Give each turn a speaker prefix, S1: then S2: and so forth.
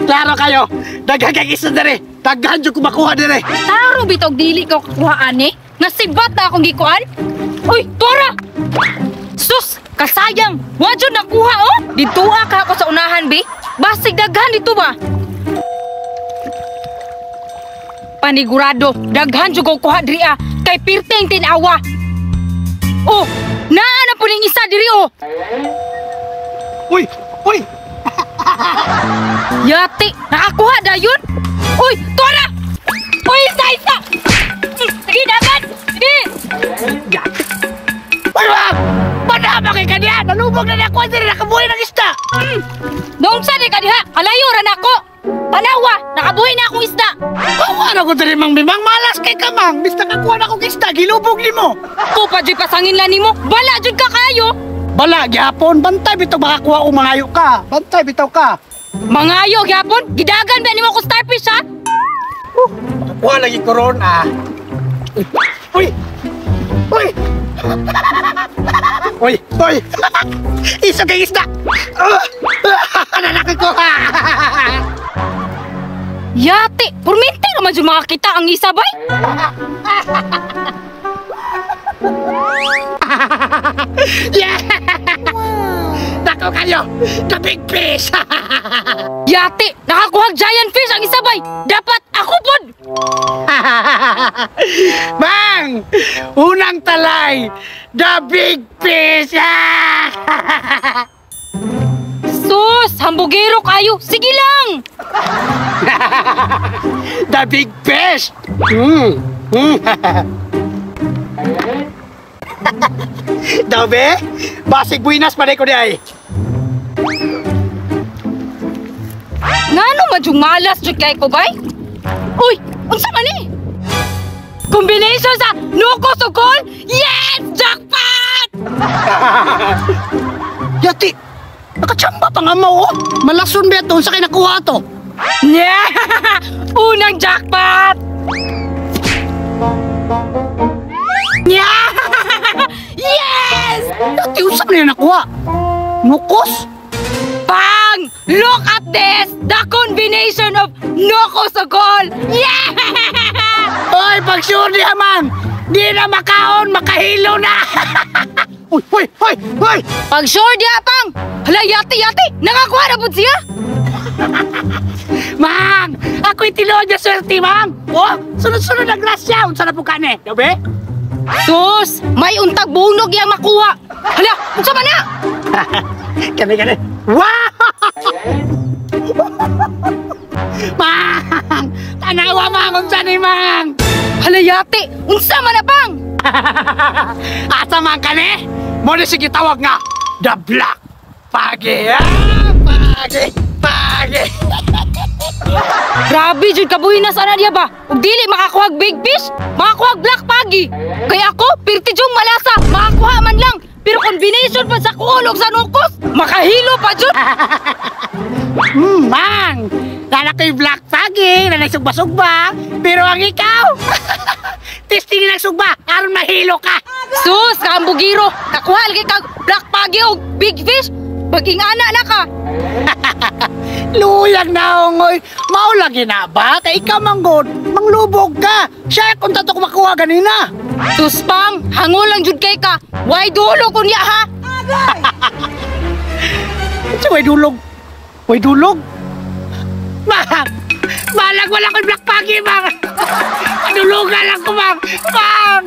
S1: Klaro kayo. Daghang isa dere. Daghan jud ko makuha dere.
S2: Taro bitog dili ko kuhaan eh. Nasibat na akong gikuan. Uy, Tora! Sus, kasayang. Wa jud nakuha oh. Dituwa ka ako sa unahan, bi. Basig daghan dito ba? Panigurado, daghan jud ko kuha diri ah. Kay pirteng tinawa. Oh, naa na po ning isa diri oh.
S1: Uy, uy.
S2: Yati, nakakuha dayon. Uy, Tora! Uy, isa! Sige, dagan! Sige!
S1: Yati. Uy, wag! Manama kay kaniya! Nalubog na ako diri nakabuhay ng isda!
S2: Noong sa di ka diha, kalayo ran ako. Tanawa, nakabuhay na akong isda.
S1: Kawa na ko diri mang bimang malas kay kamang. Bista kakuha na akong isda, gilubog ni mo.
S2: Ko pa dyan pasangin lang nimo. Bala dyan ka kayo.
S1: Bala, gihapon. Bantay bitaw makakuha o mangayo ka. Bantay bitaw ka.
S2: Mangayo, gyapon. Gidagan ba nimo ko starfish ha?
S1: Kuha lagi corona. Uy! Uy! Uy! Uy! Isa kay isda! Nanakit ko!
S2: Yati, purmente naman dyan makakita ang isa bay.
S1: Yeah! Nako kayo! The big fish!
S2: Yati, nakakuha giant fish ang isa bay. Dapat ako pod.
S1: Mang! Unang talay! The big fish!
S2: Sus, hambugero kayo. Sige lang.
S1: The big fish! Dabe, basig buinas pa ko di ay.
S2: Ngano man yung malas dyan kay ko bay? Uy, unsa man ni? Combination sa nuko sugol? Yes! Jackpot!
S1: Yati, nakachamba pa nga mo, oh. Malason ba ito? Sa kayo nakuha ito?
S2: Yeah! Unang jackpot! Yeah! Yes!
S1: Yati, usap na yung nakuha. Nukos?
S2: Pang! Look at this! The combination of nuko sugol! Yeah!
S1: Oy, pag sure di man, di na makaon, makahilo na. Uy, uy, uy, uy.
S2: Pag sure di apang! Hala, yati! Nakakuha na po siya!
S1: Mang, ako'y tinuod niya swerte, mang. Oh, sunod-sunod na grasya. Unsa na po ka ni, dabe?
S2: Sus! May untag bunog yang makuha! Hala! Unsa man na?
S1: Kani. Wow! Mang! Tanawa, mang! Unsa ni, mang?
S2: Hala, yati! Unsa man na bang?
S1: Asa man ka ni? Mo na sige tawag nga, The Black Pagi. Pagi.
S2: Grabe, jud kabuhi na sana diya ba? Ug dili makakuhag big fish, makakuhag black pagi. Kaya ako, pirti jung malasa, makakuha man lang. Pero combination pa sa kuulog sa nukos, makahilo pa jud.
S1: Mang! Nana ko'y Black Pagi, nanay sugba-sugba. Pero ang ikaw, testingin ng sugba, aron mahilo ka.
S2: Sus, kaambugiro, nakuha lagi kag black pagi og big fish. Baging ana na ka.
S1: Luyag na ongoy. Mao lagi na ba? Kay ikaw manggod, manglubog ka. Siya kung tato ko makuha ganina.
S2: Sus pang, hangol lang jud kay ka. Why dulo kunya ha?
S1: Si way dulog. Way dulog? Mang! Malag wala ko'y Black Pagi, mang! Dulugan lang ko, mang! Mang!